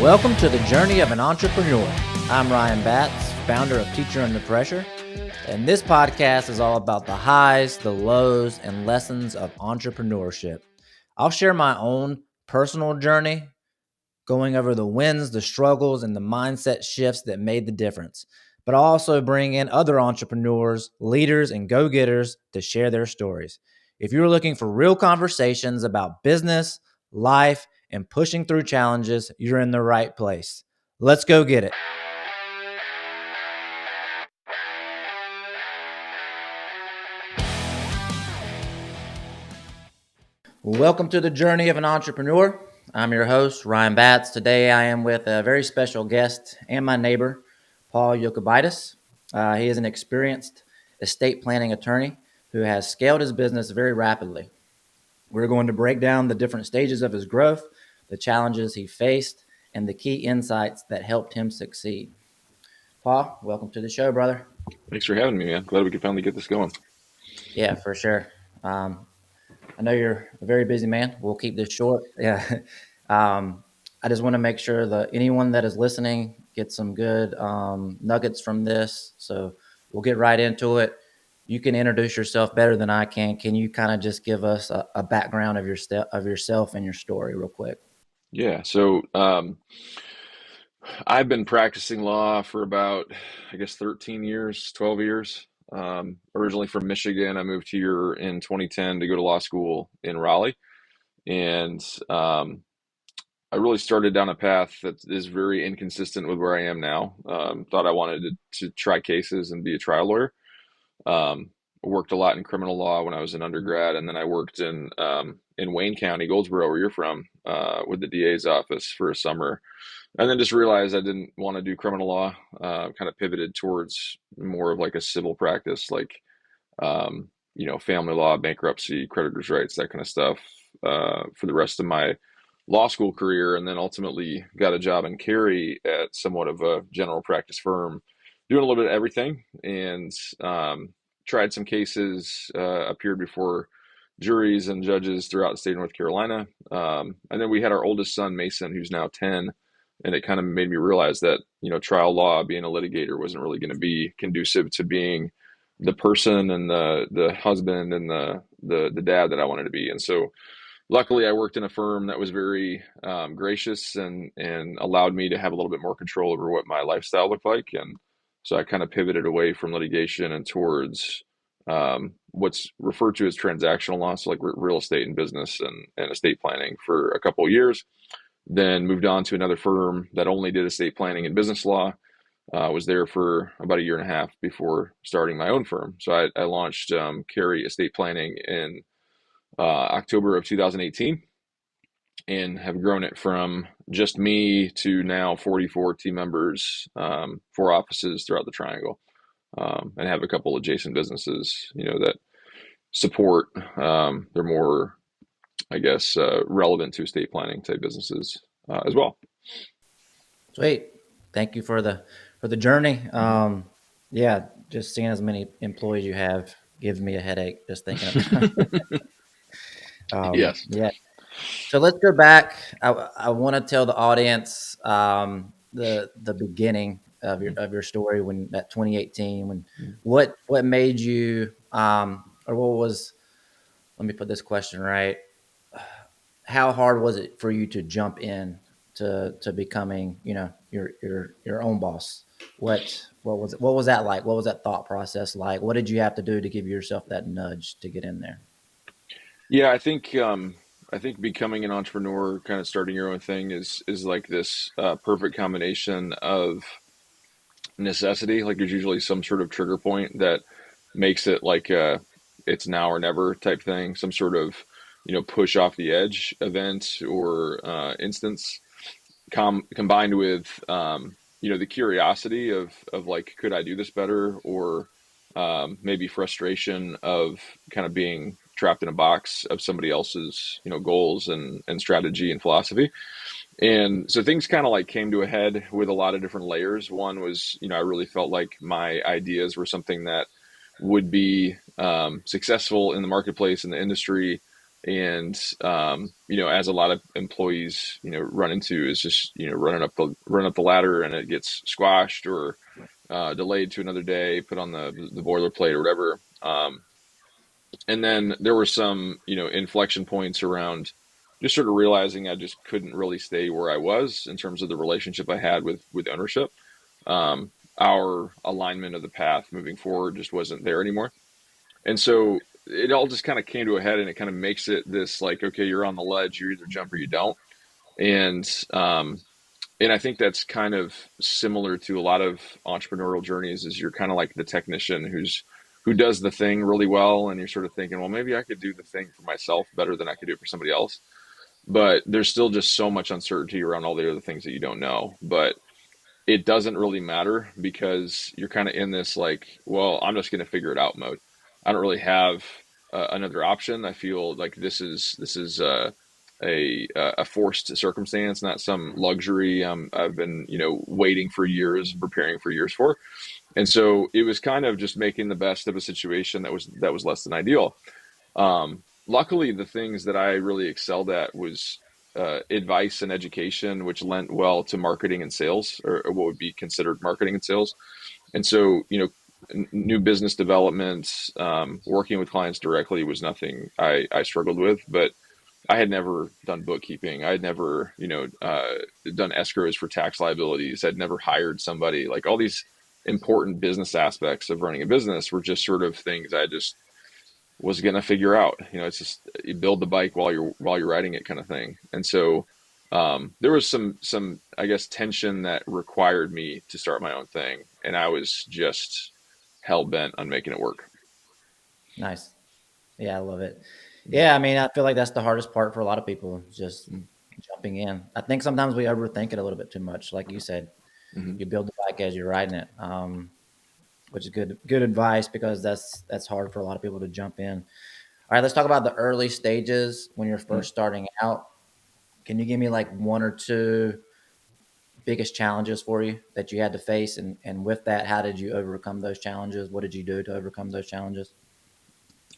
Welcome to the journey of an entrepreneur. I'm Ryan Batts, founder of Teacher Under Pressure, and this podcast is all about the highs, the lows, and lessons of entrepreneurship. I'll share my own personal journey, going over the wins, the struggles, and the mindset shifts that made the difference. But I'll also bring in other entrepreneurs, leaders, and go-getters to share their stories. If you're looking for real conversations about business, life, and pushing through challenges, you're in the right place. Let's go get it. Welcome to the journey of an entrepreneur. I'm your host, Ryan Batts. Today I am with a very special guest and my neighbor, Paul Yokabitus. He is an experienced estate planning attorney who has scaled his business very rapidly. We're going to break down the different stages of his growth, the challenges he faced, and the key insights that helped him succeed. Paul, welcome to the show, brother. Thanks for having me, man. Glad we could finally get this going. Yeah, for sure. I know you're a very busy man. We'll keep this short. Yeah. I just want to make sure that anyone that is listening gets some good nuggets from this. So we'll get right into it. You can introduce yourself better than I can. Can you kind of just give us a background of yourself and your story real quick? Yeah, so I've been practicing law for about, 13 years, 12 years. Originally from Michigan. I moved here in 2010 to go to law school in Raleigh. And I really started down a path that is very inconsistent with where I am now. Thought I wanted to try cases and be a trial lawyer. I worked a lot in criminal law when I was an undergrad, and then I worked in Wayne County, Goldsboro, where you're from, with the DA's office for a summer, and then just realized I didn't want to do criminal law. Kind of pivoted towards more of like a civil practice, like family law, bankruptcy, creditors' rights, that kind of stuff, for the rest of my law school career, and then ultimately got a job in Cary at somewhat of a general practice firm, doing a little bit of everything, and tried some cases, appeared before juries and judges throughout the state of North Carolina. And then we had our oldest son, Mason, who's now 10. And it kind of made me realize that, trial law, being a litigator, wasn't really going to be conducive to being the person and the husband and the dad that I wanted to be. And so luckily I worked in a firm that was very gracious and allowed me to have a little bit more control over what my lifestyle looked like. And so I kind of pivoted away from litigation and towards what's referred to as transactional law, so like real estate and business and estate planning for a couple of years. Then moved on to another firm that only did estate planning and business law. Was there for about a year and a half before starting my own firm. So I launched Cary Estate Planning in October of 2018. And have grown it from just me to now 44 team members, 4 offices throughout the Triangle, and have a couple adjacent businesses, that support. They're more, relevant to estate planning type businesses as well. Sweet. Thank you for the journey. Yeah, just seeing as many employees you have gives me a headache just thinking about it. Yes. Yeah. So let's go back. I want to tell the audience the beginning of your story when that 2018 what made you or what was, let me put this question right. How hard was it for you to jump in to becoming your own boss? What was that like? What was that thought process like? What did you have to do to give yourself that nudge to get in there? Yeah, I think becoming an entrepreneur, kind of starting your own thing, is like this perfect combination of necessity. Like there's usually some sort of trigger point that makes it like it's now or never type thing, some sort of push off the edge event or instance, combined with the curiosity of like, could I do this better, or maybe frustration of kind of being trapped in a box of somebody else's goals and strategy and philosophy. And so things kind of like came to a head with a lot of different layers. One was, I really felt like my ideas were something that would be successful in the marketplace, in the industry, And as a lot of employees run into, is just running up the ladder, and it gets squashed or delayed to another day, put on the boilerplate or whatever. And then there were some inflection points around just sort of realizing I just couldn't really stay where I was in terms of the relationship I had with ownership. Our alignment of the path moving forward just wasn't there anymore. And so it all just kind of came to a head, and it kind of makes it this like, okay, you're on the ledge, you either jump or you don't. And and I think that's kind of similar to a lot of entrepreneurial journeys, is you're kind of like the technician who does the thing really well, and you're sort of thinking, well, maybe I could do the thing for myself better than I could do it for somebody else. But there's still just so much uncertainty around all the other things that you don't know. But it doesn't really matter, because you're kind of in this like, well, I'm just going to figure it out mode. I don't really have another option. I feel like this is a forced circumstance, not some luxury I've been waiting for years, preparing for years for. And so it was kind of just making the best of a situation that was less than ideal. Luckily, the things that I really excelled at was advice and education, which lent well to marketing and sales, or what would be considered marketing and sales. And so, new business development, working with clients directly was nothing I struggled with, but I had never done bookkeeping. I had never, done escrows for tax liabilities. I'd never hired somebody. Like, all these important business aspects of running a business were just sort of things I just was going to figure out. It's just, you build the bike while you're riding it, kind of thing. And so there was some I guess tension that required me to start my own thing, and I was just hell bent on making it work. Nice. Yeah, I love it. Yeah, I mean, I feel like that's the hardest part for a lot of people, just jumping in. I think sometimes we overthink it a little bit too much. Like you said, Mm-hmm. you build the bike as you're riding it, which is good advice, because that's hard for a lot of people to jump in. All right, let's talk about the early stages when you're first starting out. Can you give me like one or two biggest challenges for you that you had to face? And with that, how did you overcome those challenges? What did you do to overcome those challenges?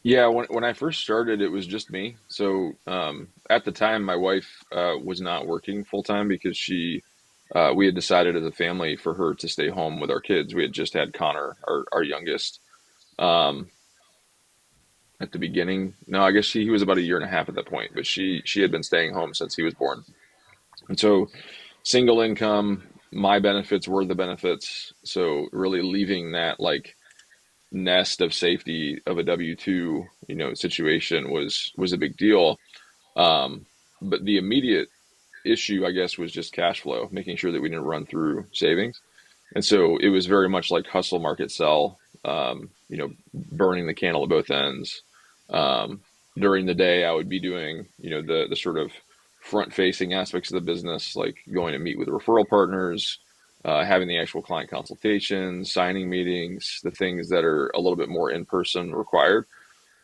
Yeah, when I first started, it was just me. So at the time, my wife was not working full time, because we had decided as a family for her to stay home with our kids. We had just had Connor, our youngest, um, at the beginning. No, I guess he was about a year and a half at that point, but she had been staying home since he was born. And so, single income, my benefits were the benefits. So really leaving that like nest of safety of a W-2, situation was a big deal. Um, but the immediate issue, I guess, was just cash flow, making sure that we didn't run through savings. And so it was very much like hustle, market, sell, burning the candle at both ends. Um, During the day, I would be doing, the sort of front facing aspects of the business, like going to meet with referral partners, having the actual client consultations, signing meetings, the things that are a little bit more in person required.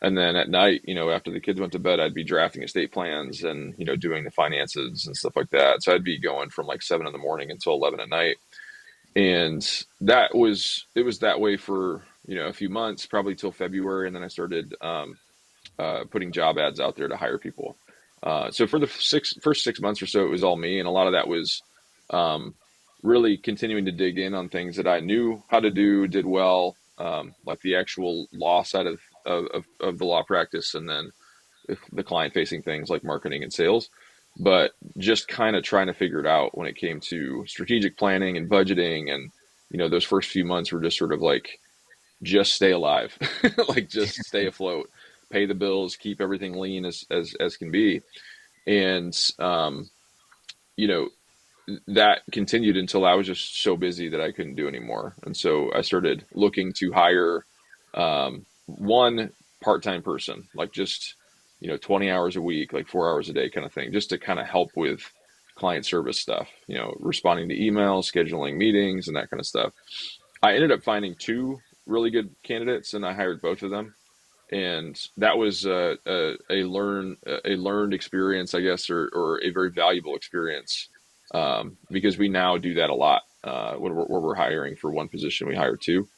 And then at night, after the kids went to bed, I'd be drafting estate plans and, doing the finances and stuff like that. So I'd be going from like 7 in the morning until 11 at night. And it was that way for, a few months, probably till February. And then I started putting job ads out there to hire people. So for the first 6 months or so, it was all me. And a lot of that was um, really continuing to dig in on things that I knew how to do, did well, like the actual law side of the law practice, and then the client facing things like marketing and sales. But just kind of trying to figure it out when it came to strategic planning and budgeting. And, those first few months were just sort of like, just stay alive, like just stay afloat, pay the bills, keep everything lean as can be. And, you know, that continued until I was just so busy that I couldn't do anymore. And so I started looking to hire one part-time person, like just, 20 hours a week, like 4 hours a day kind of thing, just to kind of help with client service stuff, responding to emails, scheduling meetings, and that kind of stuff. I ended up finding two really good candidates, and I hired both of them. And that was a learned experience, I guess, or a very valuable experience, because we now do that a lot. When we're hiring for one position, we hire two,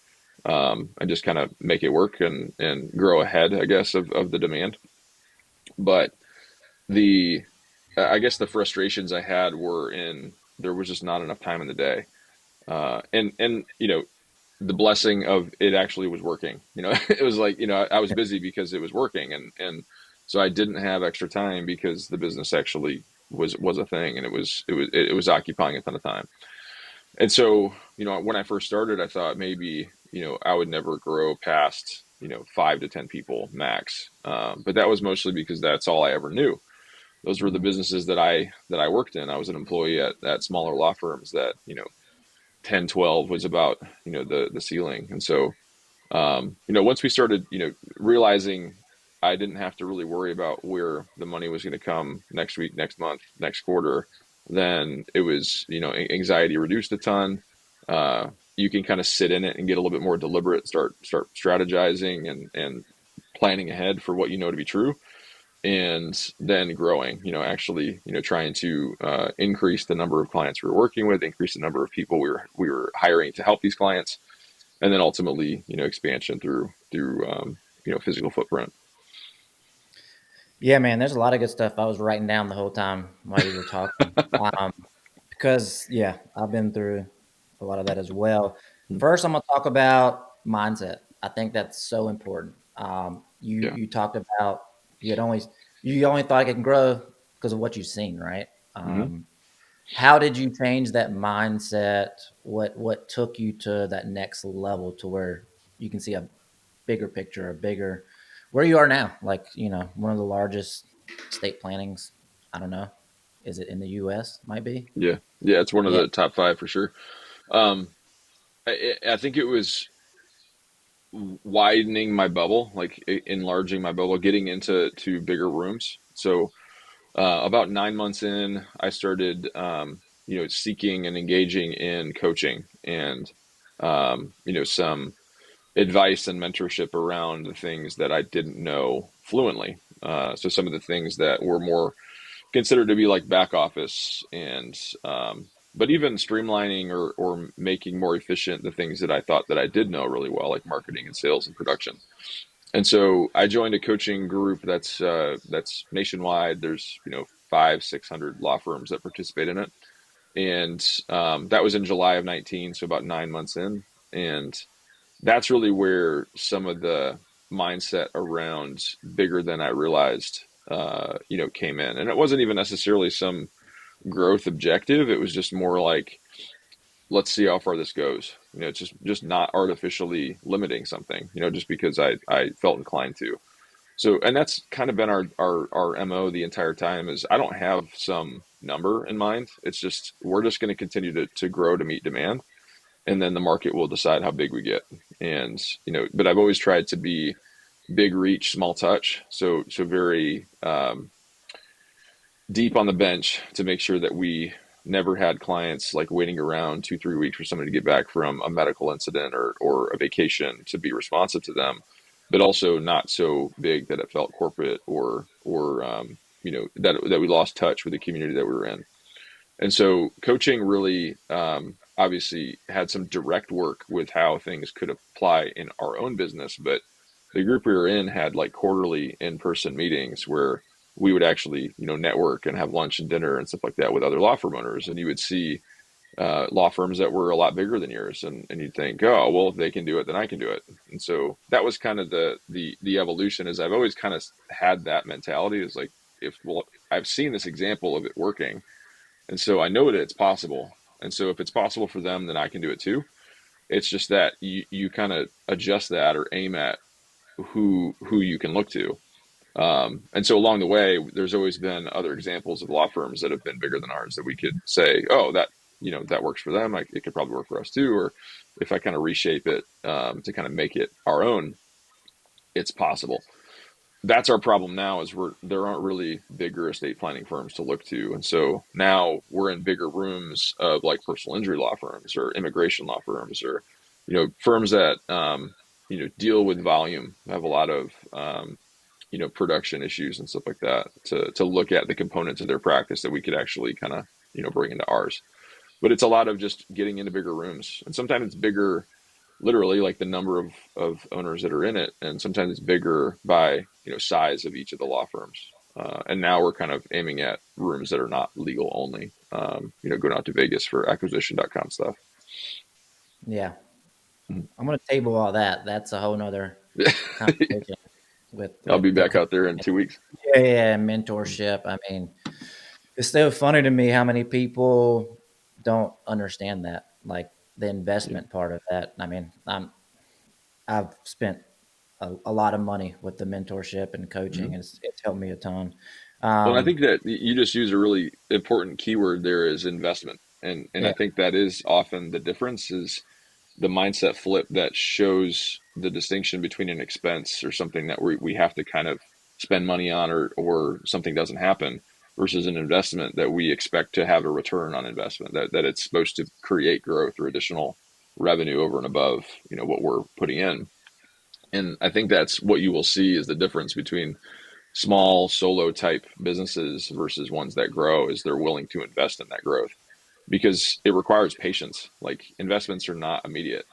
and just kind of make it work and grow ahead, I guess, of the demand. But the I guess the frustrations I had were in there was just not enough time in the day. And the blessing of it actually was working. It was like, I was busy because it was working, and so I didn't have extra time because the business actually was a thing, and it was occupying a ton of time. And so, when I first started, I thought maybe, I would never grow past, 5 to 10 people max. But that was mostly because that's all I ever knew. Those were the businesses that I worked in. I was an employee at smaller law firms that, 10, 12 was about, the ceiling. And so, once we started, realizing I didn't have to really worry about where the money was going to come next week, next month, next quarter, then it was, anxiety reduced a ton. You can kind of sit in it and get a little bit more deliberate, start strategizing and planning ahead for what you know to be true, and then growing, actually, trying to increase the number of clients we were working with, increase the number of people we were hiring to help these clients, and then ultimately, expansion through physical footprint. Yeah, man, there's a lot of good stuff I was writing down the whole time while you were talking. Because yeah, I've been through a lot of that as well. First, I'm gonna talk about mindset. I think that's so important. You Yeah. you talked about you had only you only thought it can grow because of what you've seen, right? Hmm. How did you change that mindset? What took you to that next level to where you can see a bigger picture, a bigger where you are now? Like, one of the largest state plannings. I don't know. Is it in the US? Might be. Yeah. Yeah. It's one of Yeah. the top five for sure. Um, I think it was widening my bubble, like enlarging my bubble, getting into bigger rooms. So about 9 months in, I started, seeking and engaging in coaching and, some advice and mentorship around the things that I didn't know fluently. So some of the things that were more considered to be like back office and, but even streamlining or making more efficient the things that I thought that I did know really well, like marketing and sales and production. And so I joined a coaching group that's nationwide. There's 500-600 law firms that participate in it, and that was in July of 19, so about 9 months in, and that's really where some of the mindset around bigger than I realized, came in, and it wasn't even necessarily some growth objective. It was just more like, let's see how far this goes. It's just not artificially limiting something, just because I felt inclined to. So, and that's kind of been our MO the entire time is I don't have some number in mind. It's just, we're just going to continue to grow to meet demand. And then the market will decide how big we get. And, but I've always tried to be big reach, small touch. So very, deep on the bench to make sure that we never had clients like waiting around 2, 3 weeks for somebody to get back from a medical incident or a vacation to be responsive to them, but also not so big that it felt corporate or that we lost touch with the community that we were in. And so coaching really, obviously had some direct work with how things could apply in our own business, but the group we were in had like quarterly in-person meetings where we would actually, network and have lunch and dinner and stuff like that with other law firm owners. And you would see law firms that were a lot bigger than yours, and you'd think, oh, well, if they can do it, then I can do it. And so that was kind of the evolution. Is I've always kind of had that mentality is like, if well, I've seen this example of it working, and so I know that it's possible. And so if it's possible for them, then I can do it too. It's just that you kind of adjust that or aim at who you can look to. And so along the way, there's always been other examples of law firms that have been bigger than ours that we could say, oh, that works for them. It could probably work for us too. Or if I kind of reshape it to kind of make it our own, it's possible. That's our problem now is there aren't really bigger estate planning firms to look to. And so now we're in bigger rooms of like personal injury law firms or immigration law firms or, firms that, deal with volume, have a lot of, production issues and stuff like that to look at the components of their practice that we could actually kind of, bring into ours. But it's a lot of just getting into bigger rooms. And sometimes it's bigger, literally like the number of owners that are in it. And sometimes it's bigger by, size of each of the law firms. And now we're kind of aiming at rooms that are not legal only, going out to Vegas for acquisition.com stuff. Yeah. Mhm. I'm going to table all that. That's a whole nother conversation I'll be with the back out there in 2 weeks. yeah, mentorship. I mean, it's still funny to me how many people don't understand that, like the Yeah. investment part of that. I mean, I've spent a lot of money with the mentorship and coaching, Mhm. and it's helped me a ton. Well, I Um, think that you just use a really important keyword there is investment. And yeah, I think that is often the difference is the mindset flip that shows the distinction between an expense or something that we have to kind of spend money on or something doesn't happen versus an investment that we expect to have a return on investment, that it's supposed to create growth or additional revenue over and above, what we're putting in. And I think that's what you will see is the difference between small solo type businesses versus ones that grow is they're willing to invest in that growth because it requires patience. Like investments are not immediate.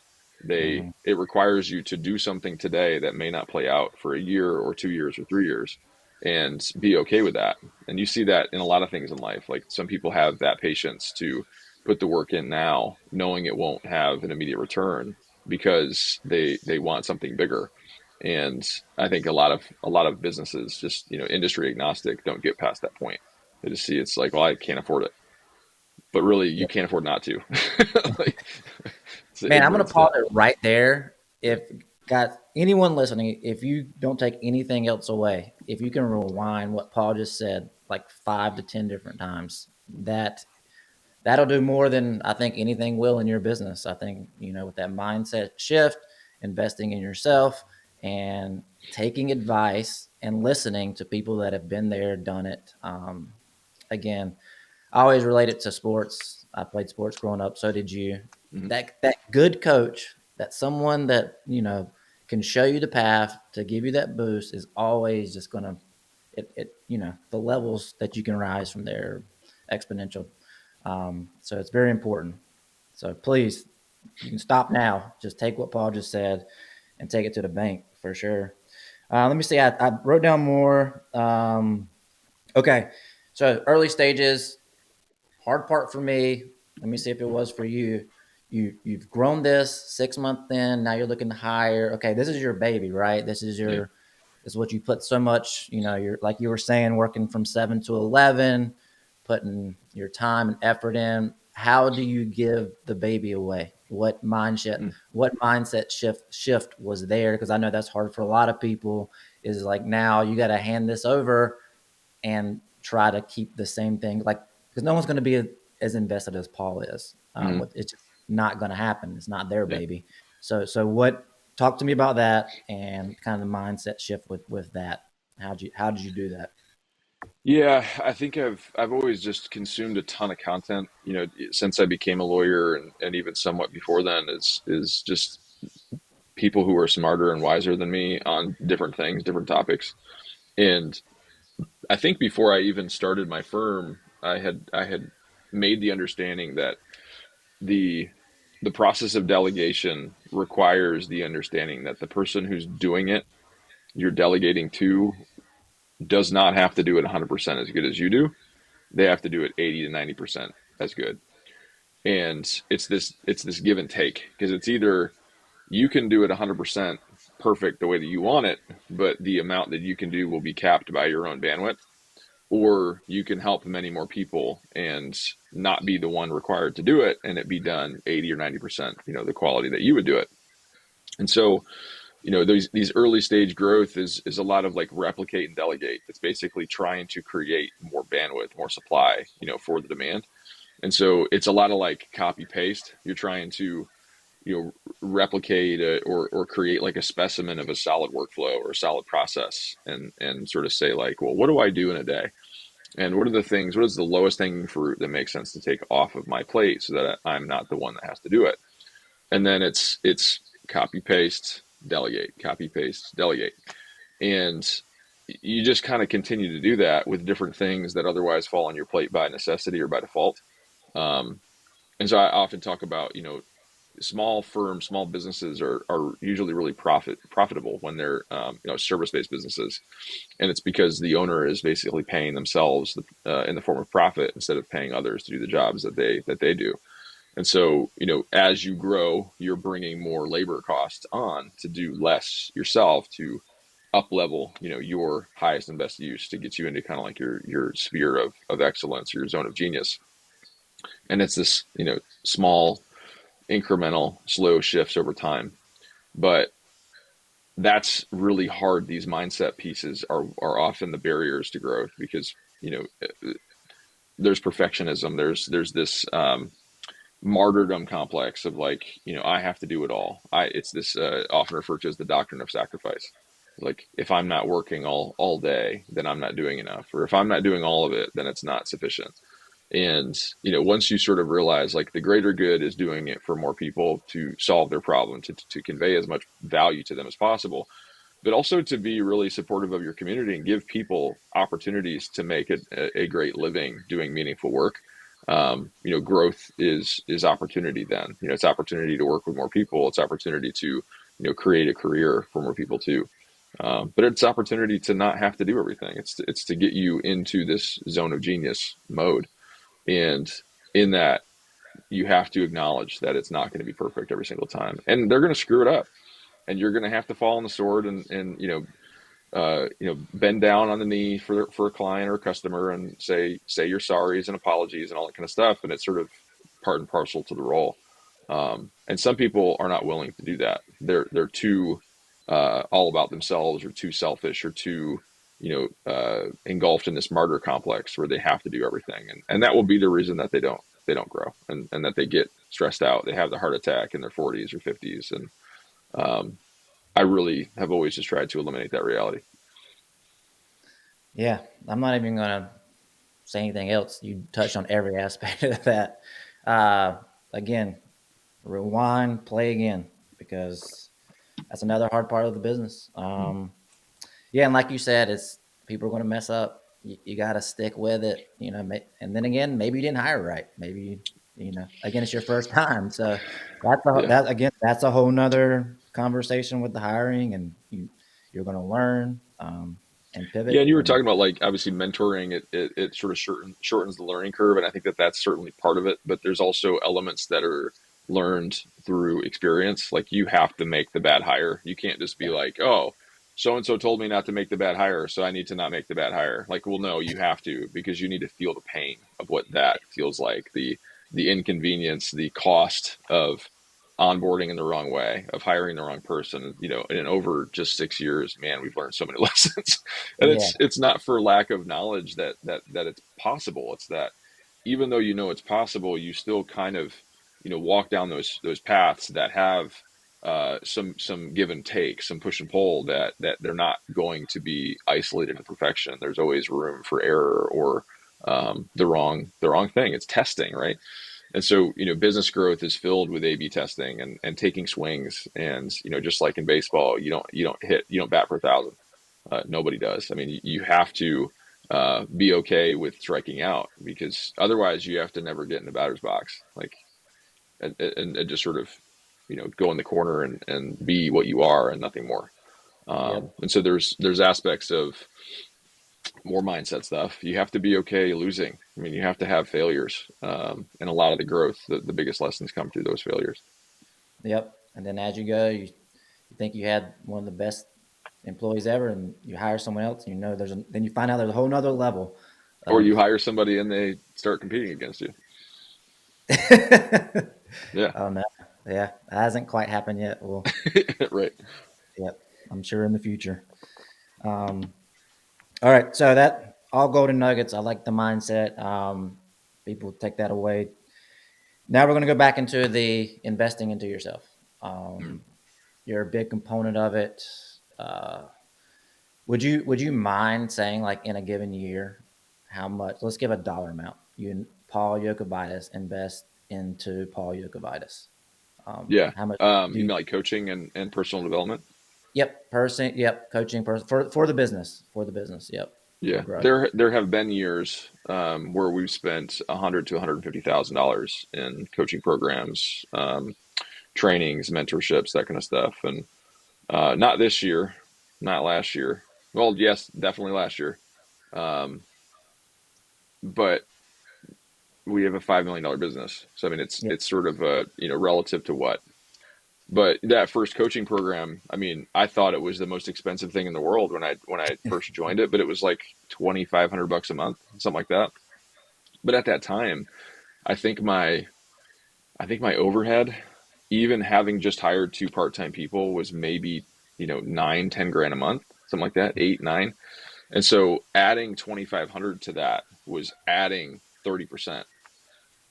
mhm. It requires you to do something today that may not play out for a year or 2 years or 3 years and be okay with that. And you see that in a lot of things in life. Like some people have that patience to put the work in now, knowing it won't have an immediate return because they want something bigger. And I think a lot of businesses, just industry agnostic, don't get past that point. They just see it's like, well, I can't afford it, but really Yeah. you can't afford not to. Like it's an Man, I'm gonna ignorance pause step. it right there. Yeah. If got anyone listening, if you don't take anything else away, if you can rewind what Paul just said like 5 to 10 different times, that'll do more than I think anything will in your business. I think, with that mindset shift, investing in yourself and taking advice and listening to people that have been there, done it. Again, I always relate it to sports. I played sports growing up. So did you. Hmm. That good coach, that someone that, can show you the path to give you that boost is always just going to, the levels that you can rise from there exponential. So it's very important. So please, you can stop now. Just take what Paul just said and take it to the bank for sure. Let me see. I wrote down more. Okay. So early stages, hard part for me. Let me see if it was for you. You've grown this 6 months in. Now you're looking to hire. Okay, this is your baby, right? Yeah. This is what you put so much. You're like you were saying, working from 7 to 11, putting your time and effort in. How do you give the baby away? Mm. What mindset shift was there? Because I know that's hard for a lot of people. Is like now you got to hand this over and try to keep the same thing, like, because no one's going to be as invested as Paul is. Hmm. It's just not going to happen. It's not their Yeah. baby. So what? Talk to me about that and kind of the mindset shift with that. How did you do that? Yeah, I think I've always just consumed a ton of content, since I became a lawyer and even somewhat before then is just people who are smarter and wiser than me on different things, different topics. And I think before I even started my firm, I had made the understanding that the the process of delegation requires the understanding that the person who's doing it, you're delegating to, does not have to do it 100% as good as you do. They have to do it 80 to 90% as good. And it's this give and take because it's either you can do it 100% perfect the way that you want it, but the amount that you can do will be capped by your own bandwidth, or you can help many more people and not be the one required to do it and it be done 80 or 90%, the quality that you would do it. And so, these early stage growth is a lot of like replicate and delegate. It's basically trying to create more bandwidth, more supply, for the demand. And so it's a lot of like copy paste. You're trying to, replicate or create like a specimen of a solid workflow or a solid process and sort of say like, well, what do I do in a day? And what is the lowest hanging fruit that makes sense to take off of my plate so that I'm not the one that has to do it? And then it's copy paste, delegate, copy paste, delegate. And you just kind of continue to do that with different things that otherwise fall on your plate by necessity or by default. Um, and so I often talk about, small firms, small businesses are usually really profitable when they're service-based businesses, and it's because the owner is basically paying themselves in the form of profit instead of paying others to do the jobs that they do. And so, as you grow, you're bringing more labor costs on to do less yourself to up level, your highest and best use to get you into kind of like your sphere of excellence, your zone of genius. And it's this, small, incremental, slow shifts over time. But that's really hard. These mindset pieces are often the barriers to growth because, there's perfectionism. There's this martyrdom complex of like, I have to do it all. It's this often referred to as the doctrine of sacrifice. Like if I'm not working all day, then I'm not doing enough, or if I'm not doing all of it, then it's not sufficient. And once you sort of realize like the greater good is doing it for more people to solve their problem, to convey as much value to them as possible, but also to be really supportive of your community and give people opportunities to make a great living doing meaningful work. Growth is opportunity. Then it's opportunity to work with more people. It's opportunity to create a career for more people too. But it's opportunity to not have to do everything. It's to get you into this zone of genius mode, and in that you have to acknowledge that it's not going to be perfect every single time, and they're going to screw it up, and you're going to have to fall on the sword and bend down on the knee for a client or a customer and say your sorries and apologies and all that kind of stuff. And it's sort of part and parcel to the role. And some people are not willing to do that. They're too all about themselves, or too selfish, or too engulfed in this martyr complex where they have to do everything. And that will be the reason that they don't grow, and that they get stressed out. They have the heart attack in their 40s or 50s. And I really have always just tried to eliminate that reality. Yeah, I'm not even going to say anything else. You touched on every aspect of that. Again, rewind, play again, because that's another hard part of the business. Yeah, and like you said, it's people are going to mess up. You got to stick with it, and then again, maybe you didn't hire right. Maybe again, it's your first time, so Yeah. that's a whole nother conversation with the hiring, and you're going to learn and Yeah, and pivot. you were And talking about like obviously mentoring. It sort of shortens the learning curve, and I think that that's certainly part of it. But there's also elements that are learned through experience. Like you have to make the bad hire. You can't just be yeah, like, oh, so and so told me not to make the bad hire, so I need to not make the bad hire. Like, well, no, you have to, because you need to feel the pain of what that feels like, the inconvenience, the cost of onboarding in the wrong way, of hiring the wrong person. And over just 6 years, man, we've learned so many lessons. And yeah, it's not for lack of knowledge that it's possible. It's that even though it's possible, you still kind of walk down those paths that have some give and take, some push and pull, that they're not going to be isolated to perfection. There's always room for error, or the wrong thing. It's testing, right? And so, business growth is filled with A/B testing and taking swings. And, just like in baseball, you don't bat for 1,000. Nobody does. I mean, you have to be okay with striking out, because otherwise you have to never get in the batter's box, like, and just sort of, go in the corner and be what you are and nothing more. yep, And so there's aspects of more mindset stuff. You have to be okay losing. I mean, you have to have failures. And a lot of the growth, the biggest lessons come through those failures. yep. And then as you go, you think you had one of the best employees ever, and you hire someone else, and then you find out there's a whole nother level Or of you hire somebody and they start competing against you. Yeah. oh no, yeah, it hasn't quite happened yet. Well, Right. yep, I'm sure in the future. Um, all right, so that all golden nuggets. I like the mindset. People take that away. Now we're going to go back into the investing into yourself. Um, you're a big component of it. Uh, would you mind saying, like, in a given year, how much? Let's give a dollar amount. You and Paul Yokabitus invest into Paul Yokabitus. Yeah. How much do You you? mean like coaching and personal development? Yep, person. Yep, coaching person for the business, for the business. Yep, for Yeah. growth. There have been years where we've spent $100 to $150,000 in coaching programs, trainings, mentorships, that kind of stuff. And not this year, not last year. Well, yes, definitely last year. Um, but we have a $5 million business, so I mean, Yeah. it's sort of a, relative to what. But that first coaching program, I mean, I thought it was the most expensive thing in the world when I first joined it, but it was like $2,500 a month, something like that. But at that time, I think my I think my overhead, even having just hired two part-time people, was maybe, 9, 10 grand a month, something like that, 8, 9. And so adding 2,500 to that was adding 30%.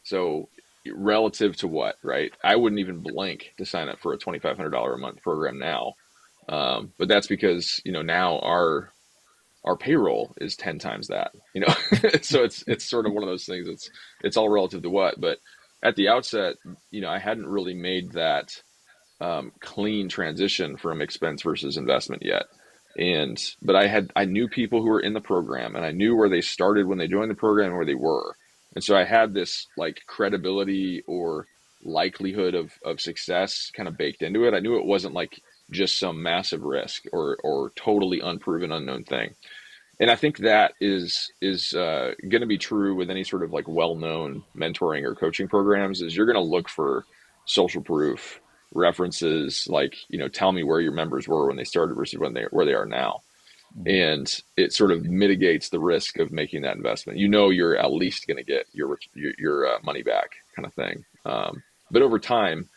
So relative to what, right? I wouldn't even blink to sign up for a $2,500 a month program now. But that's because, now our payroll is 10 times that. So it's sort of one of those things. It's all relative to what, but at the outset, I hadn't really made that clean transition from expense versus investment yet. But I knew people who were in the program, and I knew where they started when they joined the program and where they were. And so I had this like credibility or likelihood of success kind of baked into it. I knew it wasn't like just some massive risk or totally unproven unknown thing. And I think that is going to be true with any sort of like well-known mentoring or coaching programs. Is you're going to look for social proof references, like, tell me where your members were when they started versus where they are now. Mhm. And it sort of mitigates the risk of making that investment. You're at least going to get your money back, kind of thing. But over time,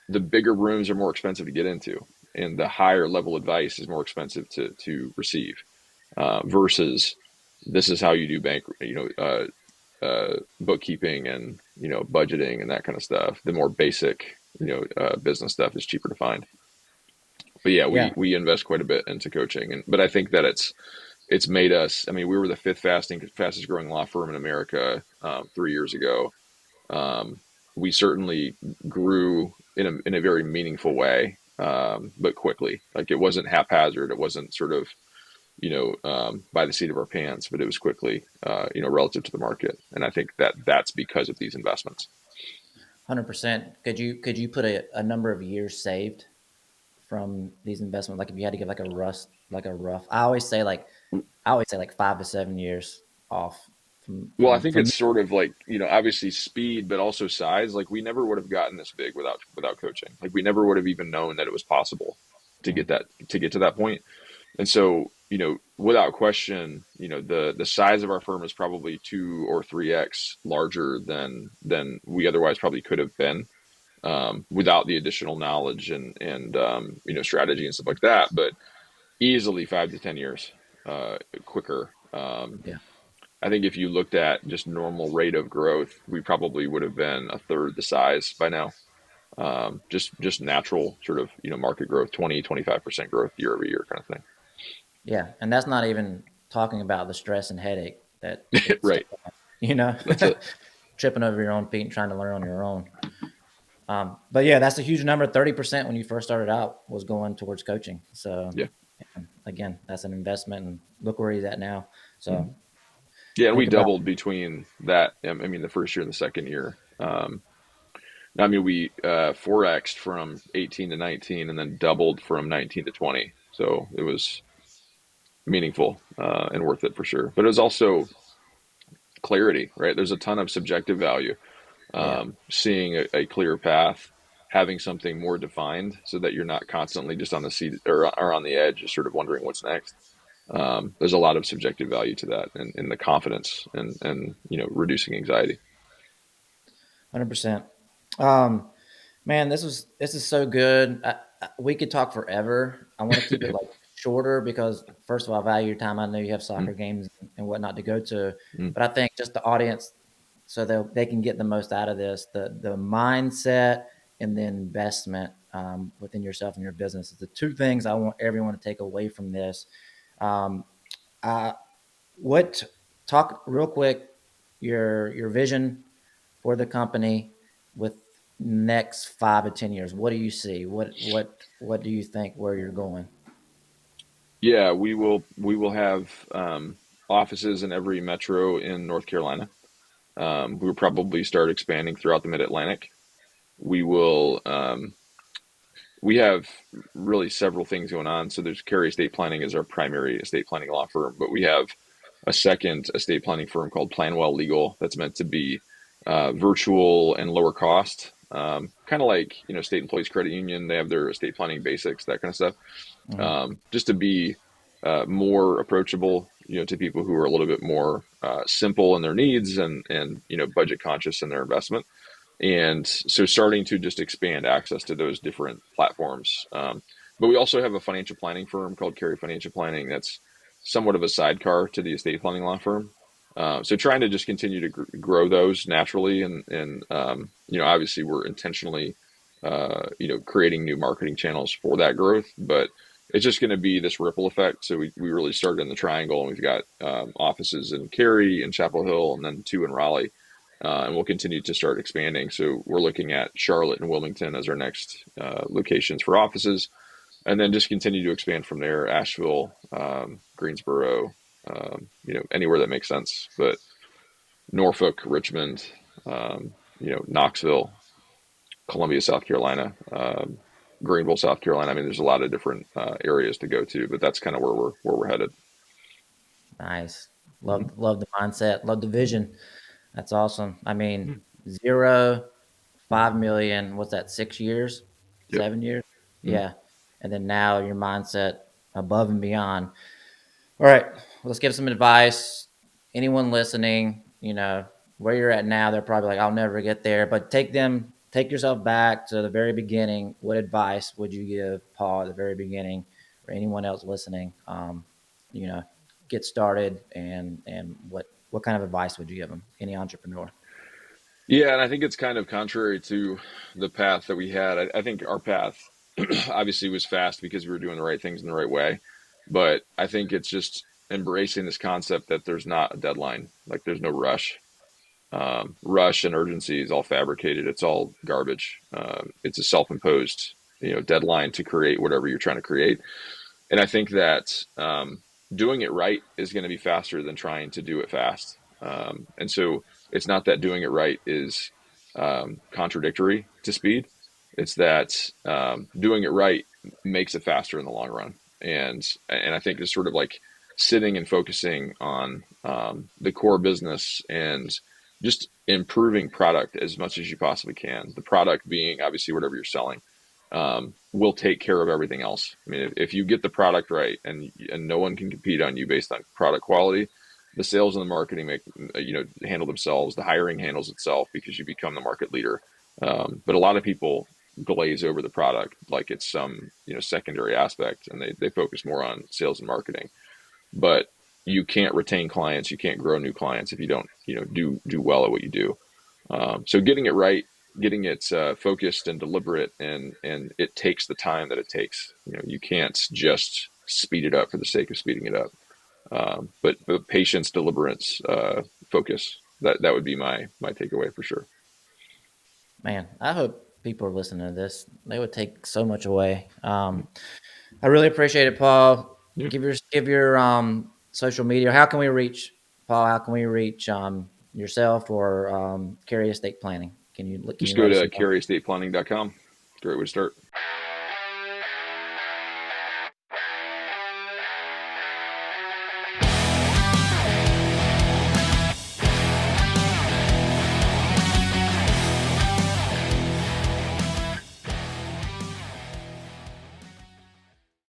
the bigger rooms are more expensive to get into, and the higher level advice is more expensive to receive, versus this is how you do bookkeeping and, budgeting and that kind of stuff. The more basic, business stuff is cheaper to find. But yeah, Yeah. we invest quite a bit into coaching, but I think that it's made us. I mean, we were the fastest growing law firm in America 3 years ago. Um, we certainly grew in a very meaningful way, but quickly. Like, it wasn't haphazard. It wasn't sort of, by the seat of our pants, but it was quickly, relative to the market. And I think that that's because of these investments. 100%. Could you put a number of years saved from these investments? Like if you had to give like a rough, I always say like 5 to 7 years off from Well, I from think from. it's sort of like, obviously speed, but also size. Like, we never would have gotten this big without coaching. Like, we never would have even known that it was possible Mm. to get to that point. And so, without question, the size of our firm is probably 2 or 3x larger than we otherwise probably could have been, without the additional knowledge and strategy and stuff like that. But easily 5 to 10 years quicker. Yeah. I think if you looked at just normal rate of growth, we probably would have been a third the size by now. Just natural sort of, market growth, 20-25% growth year over year kind of thing. Yeah, and that's not even talking about the stress and headache that it's Right. you know, That's it. tripping over your own feet and trying to learn on your own. But yeah, that's a huge number. 30% when you first started out was going towards coaching. So Yeah. again, that's an investment, and look where he's at now. So Yeah. And we think about. doubled between that. I mean, the first year and the second year. I mean, we 4x'd from 18 to 19 and then doubled from 19 to 20. So it was meaningful and worth it for sure. But it was also clarity, right? There's a ton of subjective value. Yeah, Seeing a clear path, having something more defined so that you're not constantly just on the seat or on the edge, just sort of wondering what's next. There's a lot of subjective value to that, and the confidence and reducing anxiety. 100%. Man, this is so good. We could talk forever. I want to keep it like shorter because first of all, I value your time. I know you have soccer games and whatnot to go to, Mm-hmm. but I think just the audience, so they can get the most out of this, the mindset and the investment within yourself and your business is the two things I want everyone to take away from this. Um, uh, what talk real quick your vision for the company with next 5 to 10 years. What do you see? What do you think where you're going? Yeah, we will have offices in every metro in North Carolina. We will probably start expanding throughout the Mid Atlantic. We will. we have really several things going on. So there's Carey Estate Planning as our primary estate planning law firm, but we have a second estate planning firm called Planwell Legal that's meant to be virtual and lower cost. Kind of like, State Employees Credit Union, they have their estate planning basics, that kind of stuff. Mhm. Just to be more approachable, to people who are a little bit more simple in their needs and budget conscious in their investment. And so starting to just expand access to those different platforms. But we also have a financial planning firm called Carey Financial Planning that's somewhat of a sidecar to the estate planning law firm. So trying to just continue to grow those naturally, and obviously we're intentionally creating new marketing channels for that growth, but it's just going to be this ripple effect. So we really started in the Triangle, and we've got offices in Cary and Chapel Hill, and then 2 in Raleigh. And we'll continue to start expanding. So we're looking at Charlotte and Wilmington as our next locations for offices, and then just continue to expand from there. Asheville, Greensboro, anywhere that makes sense. But Norfolk, Richmond, Knoxville, Columbia, South Carolina, Greenville, South Carolina. I mean, there's a lot of different areas to go to, but that's kind of where we're headed. Nice. Mm-hmm. Love the mindset. Love the vision. That's awesome. I mean, 0, 5 million, what's that, 6 years, Yep. 7 years? Mm-hmm. Yeah. And then now your mindset above and beyond. All right, let's give some advice. Anyone listening, where you're at now, they're probably like, I'll never get there. But take yourself back to the very beginning. What advice would you give Paul at the very beginning, or anyone else listening? You know, get started, and what kind of advice would you give them? Any entrepreneur? Yeah, and I think it's kind of contrary to the path that we had. I think our path obviously was fast because we were doing the right things in the right way. But I think it's just embracing this concept that there's not a deadline, like there's no rush. Rush and urgency is all fabricated. It's all garbage. It's a self-imposed, deadline to create whatever you're trying to create. And I think that doing it right is going to be faster than trying to do it fast. And so it's not that doing it right is contradictory to speed. It's that doing it right makes it faster in the long run. And I think it's sort of like sitting and focusing on the core business and just improving product as much as you possibly can. The product being obviously whatever you're selling will take care of everything else. I mean, if you get the product right and no one can compete on you based on product quality, the sales and the marketing handle themselves. The hiring handles itself because you become the market leader. But a lot of people glaze over the product like it's some secondary aspect, and they focus more on sales and marketing. But you can't retain clients, you can't grow new clients if you don't do well at what you do. So getting it right, getting it focused and deliberate, and it takes the time that it takes. You can't just speed it up for the sake of speeding it up. But patience, deliberance, focus. That would be my takeaway for sure. Man, I hope people are listening to this. They would take so much away. I really appreciate it, Paul. Yeah. Give your social media. How can we reach Paul? How can we reach yourself or Carey Estate Planning? Can you Just let go us to know? carriestateplanning.com. Great way to start.